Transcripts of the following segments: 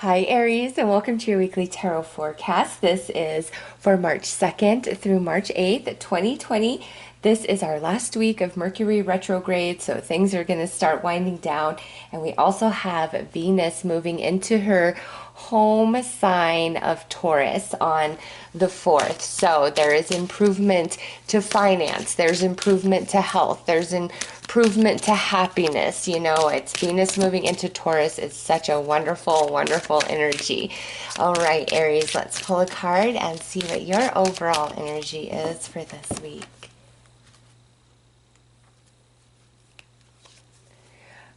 Hi Aries, and welcome to your weekly tarot forecast. This is for March 2nd through March 8th, 2020. This is our last week of Mercury retrograde, so things are going to start winding down. And we also have Venus moving into her home sign of Taurus on the 4th. So there is improvement to finance, there's improvement to health, there's improvement to happiness. You know, it's Venus moving into Taurus. It's such a wonderful, wonderful energy. All right, Aries, let's pull a card and see what your overall energy is for this week.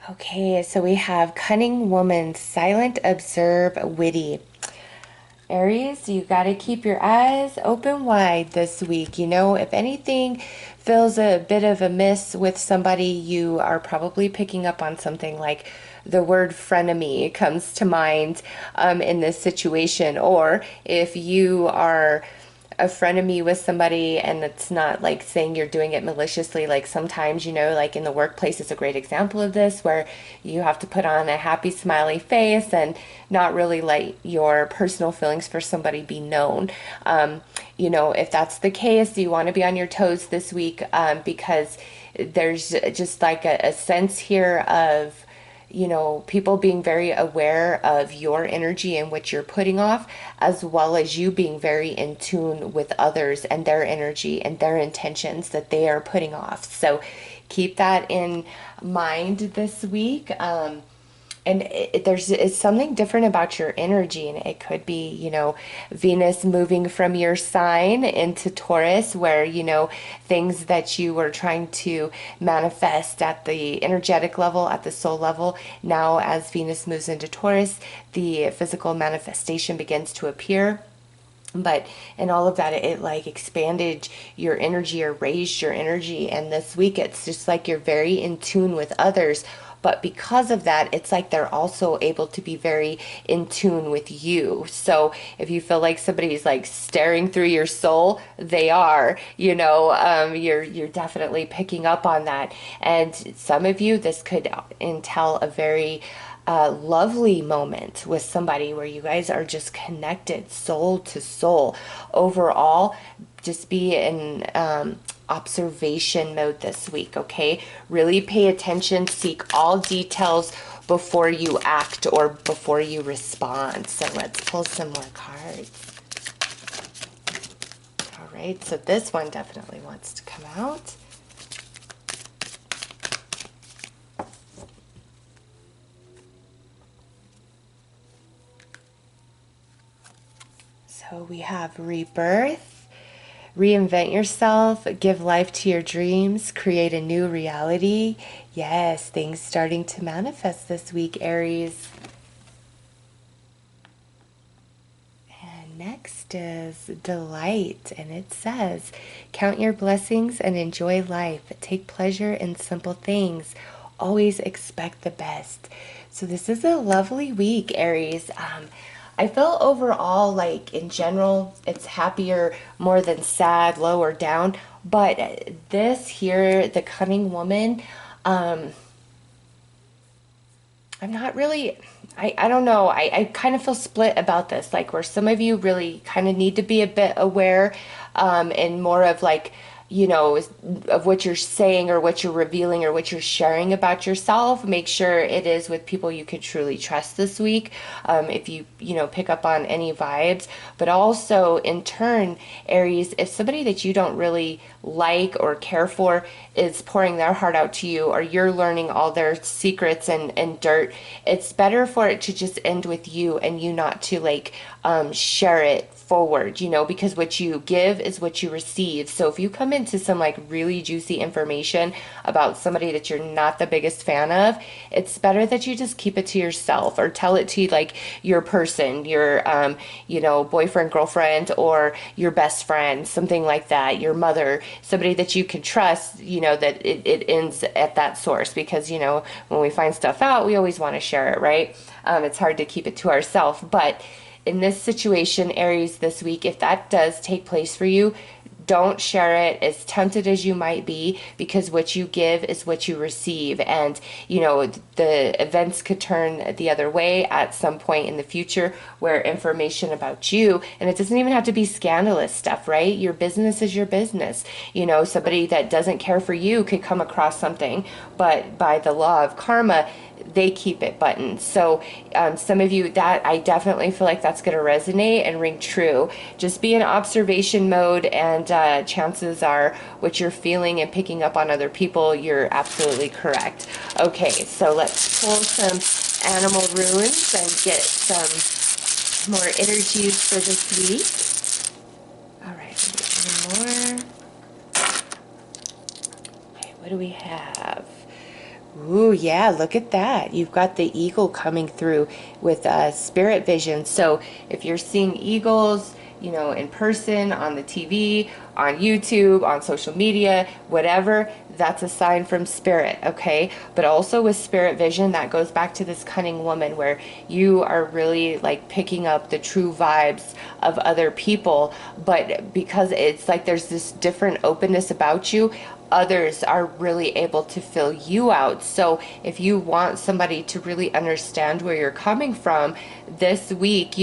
Okay, so we have Cunning Woman, Silent, Observe, Witty. Aries, you got to keep your eyes open wide this week. You know, if anything feels a bit of a miss with somebody, you are probably picking up on something like the word frenemy comes to mind in this situation. Or if you are a frenemy with somebody and it's not like saying you're doing it maliciously, like sometimes, you know, like in the workplace is a great example of this, where you have to put on a happy smiley face and not really let your personal feelings for somebody be known. You know, if that's the case, you want to be on your toes this week, because there's just like a sense here of, you know, people being very aware of your energy and what you're putting off, as well as you being very in tune with others and their energy and their intentions that they are putting off. So keep that in mind this week. And it's something different about your energy, and it could be, you know, Venus moving from your sign into Taurus, where, you know, things that you were trying to manifest at the energetic level, at the soul level, now as Venus moves into Taurus, the physical manifestation begins to appear. But in all of that, it like expanded your energy or raised your energy. And this week, it's just like you're very in tune with others. But because of that, it's like they're also able to be very in tune with you. So if you feel like somebody's like staring through your soul, they are. You know, you're definitely picking up on that. And some of you, this could entail a very lovely moment with somebody where you guys are just connected soul to soul. Overall, just be in observation mode this week, okay? Really pay attention, seek all details before you act or before you respond. So let's pull some more cards. All right, so this one definitely wants to come out. So we have rebirth, reinvent yourself, give life to your dreams, create a new reality. Yes, things starting to manifest this week, Aries. And next is delight, and it says, count your blessings and enjoy life. Take pleasure in simple things. Always expect the best. So this is a lovely week, Aries. I feel overall, like in general, it's happier more than sad, low, or down. But this here, the Cunning Woman, I'm not really, I don't know. I kind of feel split about this, like where some of you really kind of need to be a bit aware, and more of like, you know, of what you're saying or what you're revealing or what you're sharing about yourself. Make sure it is with people you can truly trust this week, if you know, pick up on any vibes. But also in turn, Aries, if somebody that you don't really like or care for is pouring their heart out to you, or you're learning all their secrets and dirt, it's better for it to just end with you and you not to like share it forward, you know, because what you give is what you receive. So if you come into some like really juicy information about somebody that you're not the biggest fan of, it's better that you just keep it to yourself, or tell it to like your person, your you know, boyfriend, girlfriend, or your best friend, something like that, your mother, somebody that you can trust, you know, that it ends at that source. Because, you know, when we find stuff out, we always want to share it, right? It's hard to keep it to ourselves. But in this situation, Aries, this week, if that does take place for you, don't share it, as tempted as you might be, because what you give is what you receive. And, the events could turn the other way at some point in the future where information about you, and it doesn't even have to be scandalous stuff, right? Your business is your business. Somebody that doesn't care for you could come across something, but by the law of karma, they keep it buttoned. So some of you, that I definitely feel like that's going to resonate and ring true. Just be in observation mode, and chances are what you're feeling and picking up on other people, you're absolutely correct. Okay, so let's pull some animal runes and get some more energies for this week. All right, one more. Okay, what do we have? Ooh, yeah, look at that. You've got the eagle coming through with spirit vision. So if you're seeing eagles, in person, on the TV, on YouTube, on social media, whatever, that's a sign from spirit, okay? But also with spirit vision, that goes back to this cunning woman where you are really like picking up the true vibes of other people, but because it's like there's this different openness about you, others are really able to fill you out. So if you want somebody to really understand where you're coming from this week,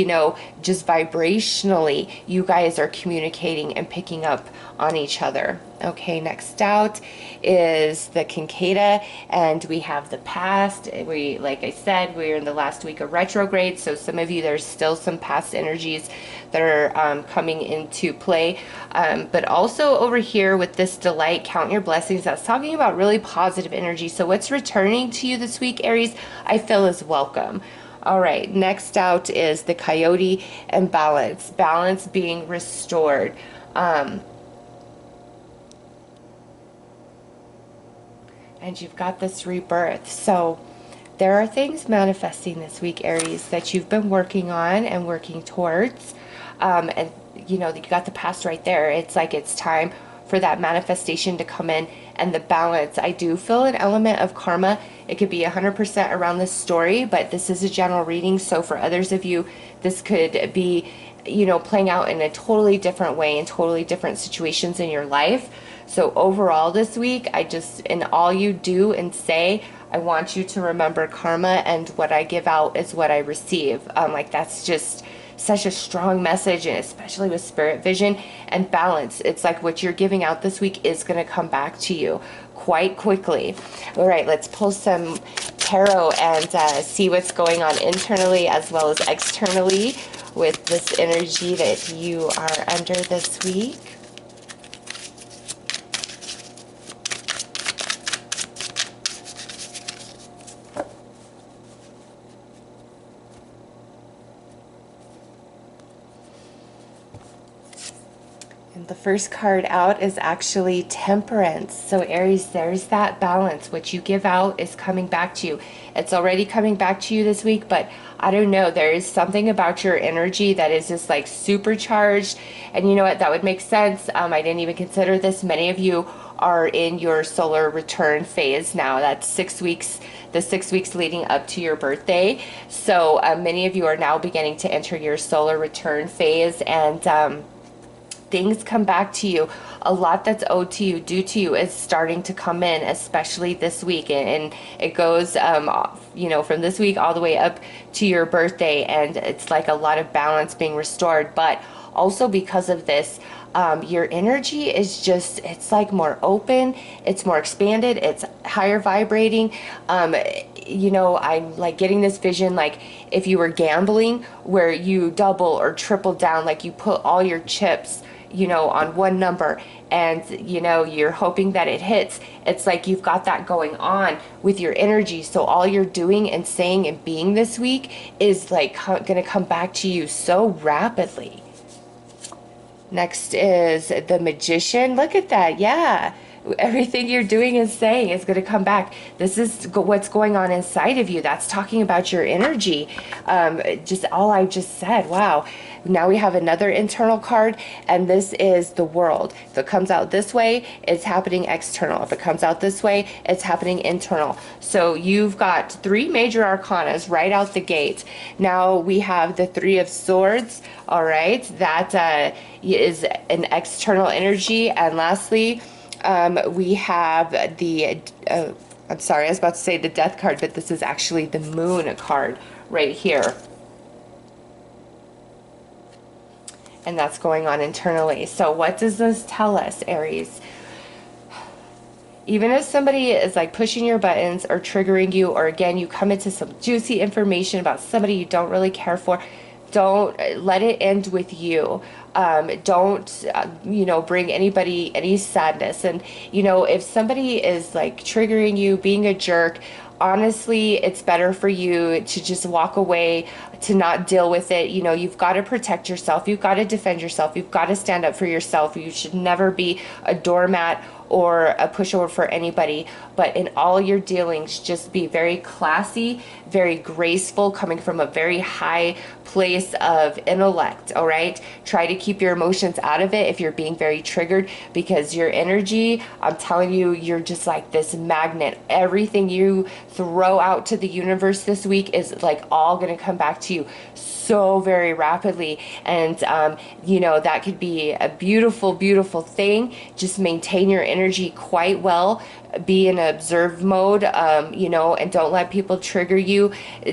just vibrationally, you guys are communicating and picking up on each other. Okay, next out is the Kinkada, and we have the past. Like I said, we're in the last week of retrograde, so some of you, there's still some past energies that are coming into play. But also over here with this delight, count your blessings, that's talking about really positive energy. So what's returning to you this week, Aries, I feel is welcome. All right, next out is the Coyote and balance. Balance being restored. And you've got this rebirth. So there are things manifesting this week, Aries, that you've been working on and working towards. And you got the past right there. It's like it's time for that manifestation to come in, and the balance. I do feel an element of karma. It could be 100% around this story, but this is a general reading. So for others of you, this could be, playing out in a totally different way in totally different situations in your life. So overall this week, in all you do and say, I want you to remember karma, and what I give out is what I receive. Like that's just such a strong message, and especially with spirit vision and balance. It's like what you're giving out this week is going to come back to you quite quickly. All right, let's pull some tarot and see what's going on internally as well as externally with this energy that you are under this week. The first card out is actually Temperance. So Aries, there's that balance. What you give out is coming back to you. It's already coming back to you this week, but I don't know, there is something about your energy that is just like supercharged. And you know what, that would make sense. I didn't even consider this. Many of you are in your solar return phase now. That's 6 weeks, the 6 weeks leading up to your birthday. So many of you are now beginning to enter your solar return phase, and things come back to you. A lot that's owed to you, due to you, is starting to come in, especially this week. And it goes, from this week all the way up to your birthday. And it's like a lot of balance being restored. But also because of this, your energy is just, it's like more open, it's more expanded, it's higher vibrating. I'm like getting this vision, like if you were gambling, where you double or triple down, like you put all your chips on one number, and you're hoping that it hits. It's like you've got that going on with your energy. So all you're doing and saying and being this week is like gonna come back to you so rapidly. Next is the Magician. Look at that. Yeah, everything you're doing and saying is going to come back. This is what's going on inside of you. That's talking about your energy. Just all I just said. Wow. now we have another internal card, and this is the world. If it comes out this way, it's happening external. If it comes out this way, it's happening internal. So you've got three major arcanas right out the gate. Now we have the Three of Swords. All right, that is an external energy. And lastly, we have the I'm sorry, I was about to say the Death card, but this is actually the Moon card right here. And that's going on internally. So what does this tell us, Aries? Even if somebody is like pushing your buttons or triggering you, or again, you come into some juicy information about somebody you don't really care for, don't let it end with you. Don't, bring anybody any sadness. And, if somebody is like triggering you, being a jerk, honestly, it's better for you to just walk away, to not deal with it. You've got to protect yourself. You've got to defend yourself. You've got to stand up for yourself. You should never be a doormat or a pushover for anybody. But in all your dealings, just be very classy, very graceful, coming from a very high place of intellect. All right, try to keep your emotions out of it if you're being very triggered, because your energy, I'm telling you, you're just like this magnet. Everything you throw out to the universe this week is like all going to come back to you so very rapidly. And that could be a beautiful, beautiful thing. Just maintain your energy quite well. Be in observe mode, and don't let people trigger you.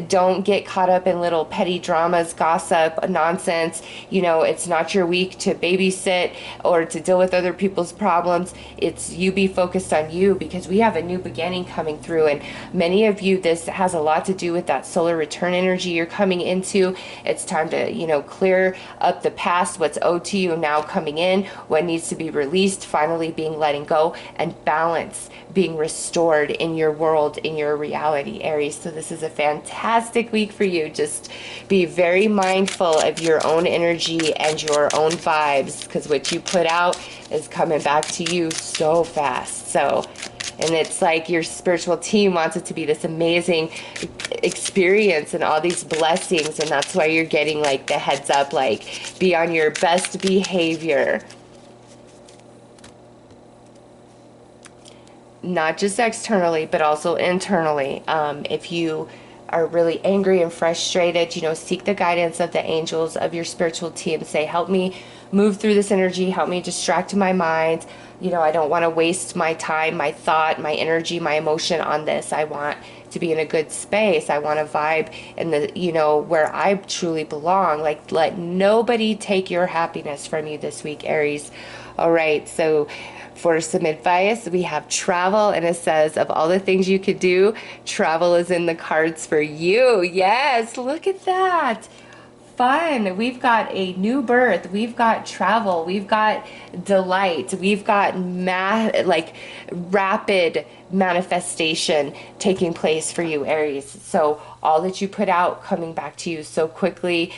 Don't get caught up in little petty dramas, gossip, nonsense. It's not your week to babysit or to deal with other people's problems. It's you be focused on you, because we have a new beginning coming through. And many of you, this has a lot to do with that solar return energy you're coming into. It's time to, clear up the past, what's owed to you now coming in, what needs to be released, finally being letting go, and balance being restored in your world, in your reality, Aries. So this is a fantastic week for you. Just be very mindful of your own energy and your own vibes, because what you put out is coming back to you so fast. And it's like your spiritual team wants it to be this amazing experience and all these blessings, and that's why you're getting like the heads up, like be on your best behavior. Not just externally, but also internally. If you are really angry and frustrated, seek the guidance of the angels, of your spiritual team. Say, help me move through this energy, help me distract my mind. I don't want to waste my time, my thought, my energy, my emotion on this. I want to be in a good space. I want to vibe in the, where I truly belong. Like, let nobody take your happiness from you this week, Aries. All right, so for some advice, we have travel, and it says of all the things you could do, travel is in the cards for you. Yes, look at that. Fun. We've got a new birth. We've got travel. We've got delight. We've got rapid manifestation taking place for you, Aries. So all that you put out coming back to you so quickly.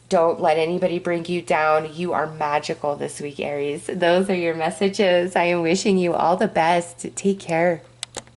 Don't let anybody bring you down. You are magical this week, Aries. Those are your messages. I am wishing you all the best. Take care.